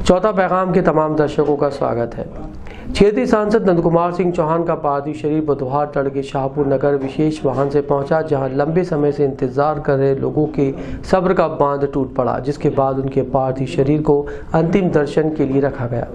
चौथा पैगाम के तमाम दर्शकों का स्वागत है। क्षेत्रीय सांसद नंद कुमार सिंह चौहान का पार्थिव शरीर बुधवार तड़के शाहपुर नगर विशेष वाहन से पहुंचा, जहां लंबे समय से इंतजार कर रहे लोगों के सब्र का बांध टूट पड़ा, जिसके बाद उनके पार्थिव शरीर को अंतिम दर्शन के लिए रखा गया।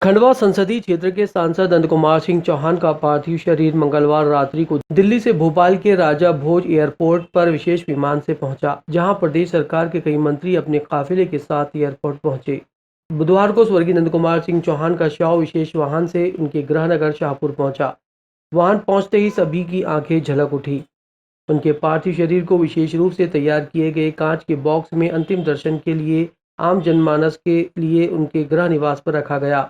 खंडवा संसदीय क्षेत्र के सांसद नंद कुमार सिंह चौहान का पार्थिव शरीर मंगलवार रात्रि को दिल्ली से भोपाल के राजा भोज एयरपोर्ट पर विशेष विमान से पहुंचा, जहां प्रदेश सरकार के कई मंत्री अपने काफिले के साथ एयरपोर्ट पहुंचे। बुधवार को स्वर्गीय नंद कुमार सिंह चौहान का शव विशेष वाहन से उनके गृह नगर शाहपुर पहुंचा। वाहन पहुंचते ही सभी की आंखें झलक उठी। उनके पार्थिव शरीर को विशेष रूप से तैयार किए गए कांच के बॉक्स में अंतिम दर्शन के लिए आम जनमानस के लिए उनके गृह निवास पर रखा गया।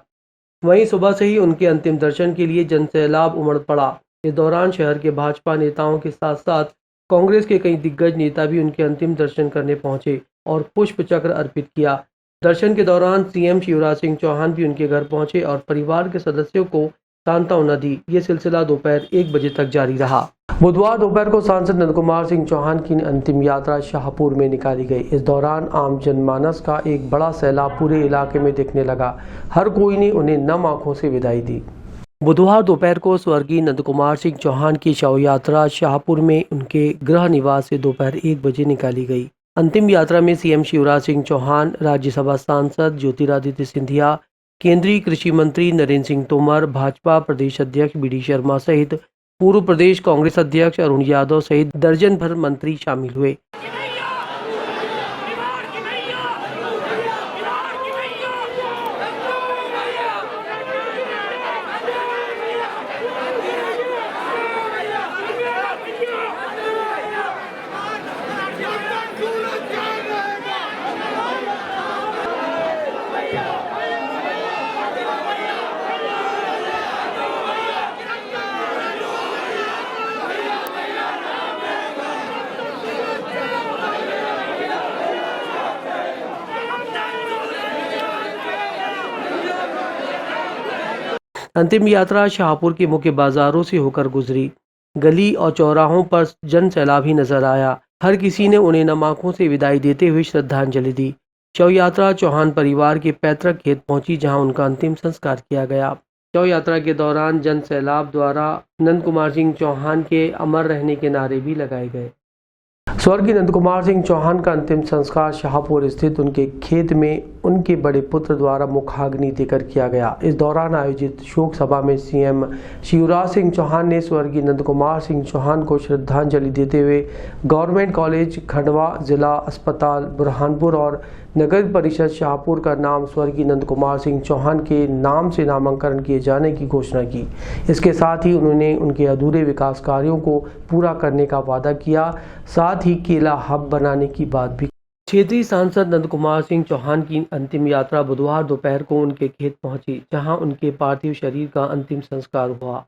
वहीं सुबह से ही उनके अंतिम दर्शन के लिए जनसैलाब उमड़ पड़ा। इस दौरान शहर के भाजपा नेताओं के साथ साथ कांग्रेस के कई दिग्गज नेता भी उनके अंतिम दर्शन करने पहुंचे और पुष्प चक्र अर्पित किया। दर्शन के दौरान सीएम शिवराज सिंह चौहान भी उनके घर पहुंचे और परिवार के सदस्यों को सांत्वना दी। ये सिलसिला दोपहर 1 बजे तक जारी रहा। बुधवार दोपहर को सांसद नंद कुमार सिंह चौहान की अंतिम यात्रा शाहपुर में निकाली गई। इस दौरान आम जनमानस का एक बड़ा सैलाब पूरे इलाके में दिखने लगा। हर कोई ने उन्हें नम आंखों से विदाई दी। बुधवार दोपहर को स्वर्गीय नंद कुमार सिंह चौहान की शव यात्रा शाहपुर में उनके गृह निवास से दोपहर 1 बजे निकाली गई। अंतिम यात्रा में सीएम शिवराज सिंह चौहान, राज्यसभा सांसद ज्योतिरादित्य सिंधिया, केंद्रीय कृषि मंत्री नरेंद्र सिंह तोमर, भाजपा प्रदेश अध्यक्ष BD शर्मा सहित पूर्व प्रदेश कांग्रेस अध्यक्ष अरुण यादव सहित दर्जन भर मंत्री शामिल हुए। अंतिम यात्रा शाहपुर के मुख्य बाजारों से होकर गुजरी। गली और चौराहों पर जन सैलाब ही नजर आया। हर किसी ने उन्हें नम आंखों से विदाई देते हुए श्रद्धांजलि दी। शव यात्रा चौहान परिवार के पैतृक खेत पहुंची, जहां उनका अंतिम संस्कार किया गया। शव यात्रा के दौरान जन सैलाब द्वारा नंद कुमार सिंह चौहान के अमर रहने के नारे भी लगाए गए। स्वर्गीय नंद कुमार सिंह चौहान का अंतिम संस्कार शाहपुर स्थित उनके खेत में उनके बड़े पुत्र द्वारा मुखाग्नि देकर किया गया। इस दौरान आयोजित शोक सभा में सीएम शिवराज सिंह चौहान ने स्वर्गीय नंद कुमार सिंह चौहान को श्रद्धांजलि देते हुए गवर्नमेंट कॉलेज खंडवा, जिला अस्पताल बुरहानपुर और नगर परिषद शाहपुर का नाम स्वर्गीय नंद कुमार सिंह चौहान के नाम से नामांकन किए जाने की घोषणा की। इसके साथ ही उन्होंने उनके अधूरे विकास कार्यों को पूरा करने का वादा किया, साथ ही केला हब बनाने की बात भी। क्षेत्रीय सांसद नंद कुमार सिंह चौहान की अंतिम यात्रा बुधवार दोपहर को उनके खेत पहुंची, जहां उनके पार्थिव शरीर का अंतिम संस्कार हुआ।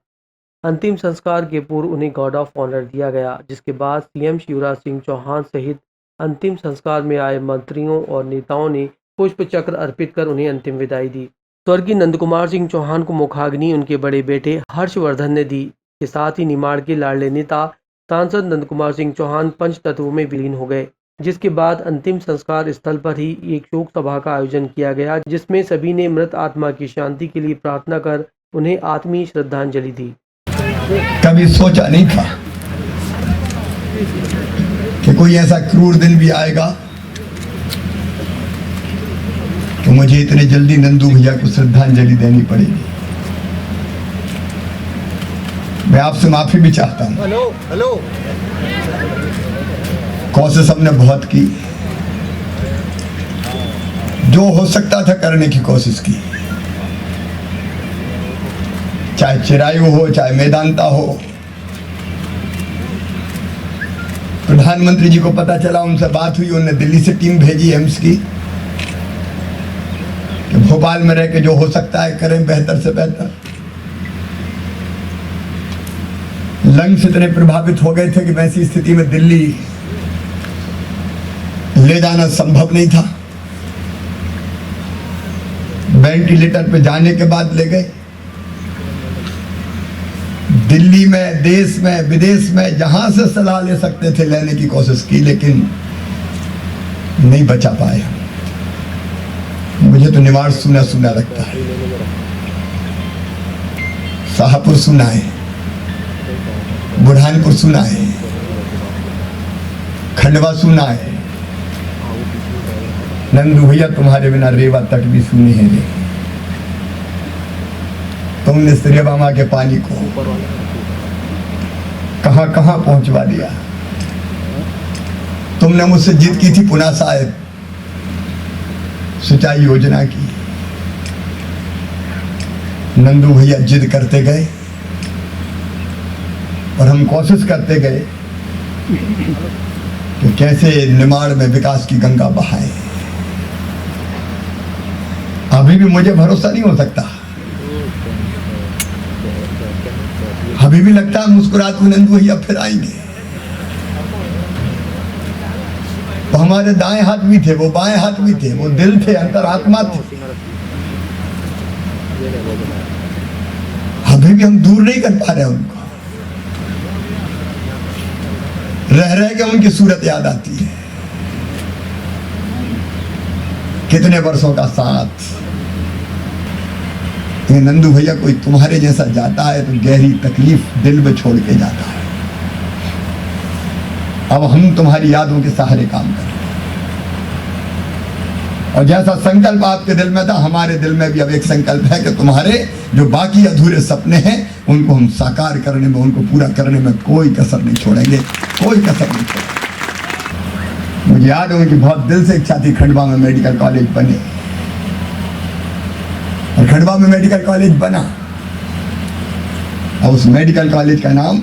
अंतिम संस्कार के पूर्व उन्हें गार्ड ऑफ ऑनर दिया गया, जिसके बाद सीएम शिवराज सिंह चौहान सहित अंतिम संस्कार में आए मंत्रियों और नेताओं ने पुष्प चक्र अर्पित कर उन्हें अंतिम विदाई दी। स्वर्गीय नंद कुमार सिंह चौहान को मुखाग्नि उनके बड़े बेटे हर्षवर्धन ने दी। के साथ ही निमाड़ के लाडले नेता सांसद नंद कुमार सिंह चौहान पंच तत्वों में विलीन हो गए, जिसके बाद अंतिम संस्कार स्थल पर ही एक शोक सभा का आयोजन किया गया, जिसमें सभी ने मृत आत्मा की शांति के लिए प्रार्थना कर उन्हें आत्मीय श्रद्धांजलि दी। कभी सोचा नहीं था कि कोई ऐसा क्रूर दिन भी आएगा कि मुझे इतने जल्दी नंदू भैया को श्रद्धांजलि देनी पड़ेगी। मैं आपसे माफी भी चाहता हूं। हेलो कोशिश हमने बहुत की, जो हो सकता था करने की कोशिश की, चाहे चिरायु हो, चाहे मेदांता हो। प्रधानमंत्री जी को पता चला, उनसे बात हुई, उन्होंने दिल्ली से टीम भेजी एम्स की। कि भोपाल में रह के जो हो सकता है करें बेहतर से बेहतर। लंग्स इतने प्रभावित हो गए थे कि वैसी स्थिति में दिल्ली ले जाना संभव नहीं था। वेंटिलेटर पे जाने के बाद ले गए। दिल्ली में, देश में, विदेश में जहां से सलाह ले सकते थे लेने की कोशिश की, लेकिन नहीं बचा पाए। मुझे तो निवाड़ सुना सुना लगता है। शाहपुर सुना है, बुरहानपुर सुना है, खंडवा सुना है। नंदू भैया तुम्हारे बिना रेवा तक भी सुने हैं रे। तुमने रेवा माँ के पानी को कहां कहां पहुंचवा दिया। तुमने मुझसे जिद की थी पुनः शायद सिंचाई योजना की। नंदू भैया जिद करते गए और हम कोशिश करते गए कि कैसे निमाड़ में विकास की गंगा बहाए। अभी भी मुझे भरोसा नहीं हो सकता। अभी भी लगता है मुस्कुराते हुए नंदू भैया फिर आएंगे। तो हमारे दाएं हाथ भी थे, वो बाएं हाथ भी थे, वो दिल थे, अंतरात्मा थे। अभी भी हम दूर नहीं कर पा रहे उनको। रह रह के उनकी सूरत याद आती है। कितने वर्षों का साथ। ये नंदू भैया कोई तुम्हारे जैसा जाता है तो गहरी तकलीफ दिल में छोड़ के जाता है। अब हम तुम्हारी यादों के सहारे काम कर रहे हैं। और जैसा संकल्प आपके दिल में था, हमारे दिल में भी अब एक संकल्प है कि तुम्हारे जो बाकी अधूरे सपने हैं उनको हम साकार करने में, उनको पूरा करने में कोई कसर नहीं छोड़ेंगे, कोई कसर नहीं छोड़ेंगे। मुझे याद है उनकी बहुत दिल से इच्छा थी खंडवा में मेडिकल कॉलेज बने, और खंडवा में मेडिकल कॉलेज बना। और उस मेडिकल कॉलेज का नाम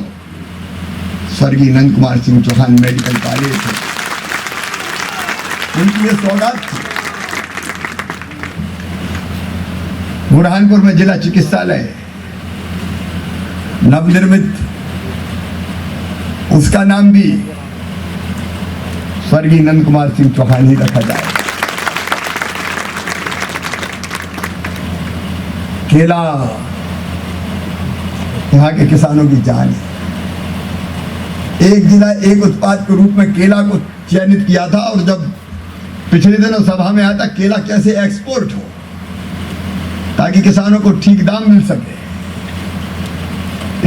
स्वर्गीय नंद कुमार सिंह चौहान मेडिकल कॉलेज है। उनकी ये सौगात थी। बुरहानपुर में जिला चिकित्सालय नवनिर्मित, उसका नाम भी स्वर्गीय नंद कुमार सिंह चौहान ही रखा जाए। केला यहाँ के किसानों की जान है। एक जिला एक उत्पाद के रूप में केला को चयनित किया था, और जब पिछले दिनों सभा में आया था केला कैसे एक्सपोर्ट हो ताकि किसानों को ठीक दाम मिल सके,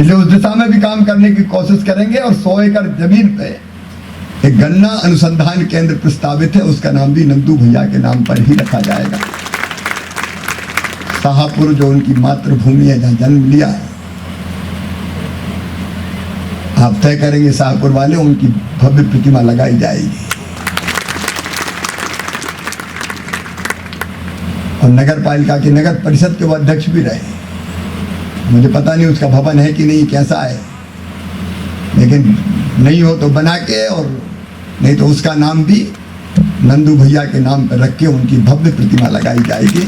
इसलिए उस दिशा में भी काम करने की कोशिश करेंगे। और 100 एकड़ जमीन पे एक गन्ना अनुसंधान केंद्र प्रस्तावित है, उसका नाम भी नंदू भैया के नाम पर ही रखा जाएगा। शाहपुर जो उनकी मातृभूमि है, जहां जन्म लिया है, आप तय करेंगे शाहपुर वाले, उनकी भव्य प्रतिमा लगाई जाएगी। और नगर पालिका के नगर परिषद के वो अध्यक्ष भी रहे। मुझे पता नहीं उसका भवन है कि नहीं, कैसा है, लेकिन नहीं हो तो बना के, और नहीं तो उसका नाम भी नंदू भैया के नाम पर रख के उनकी भव्य प्रतिमा लगाई जाएगी।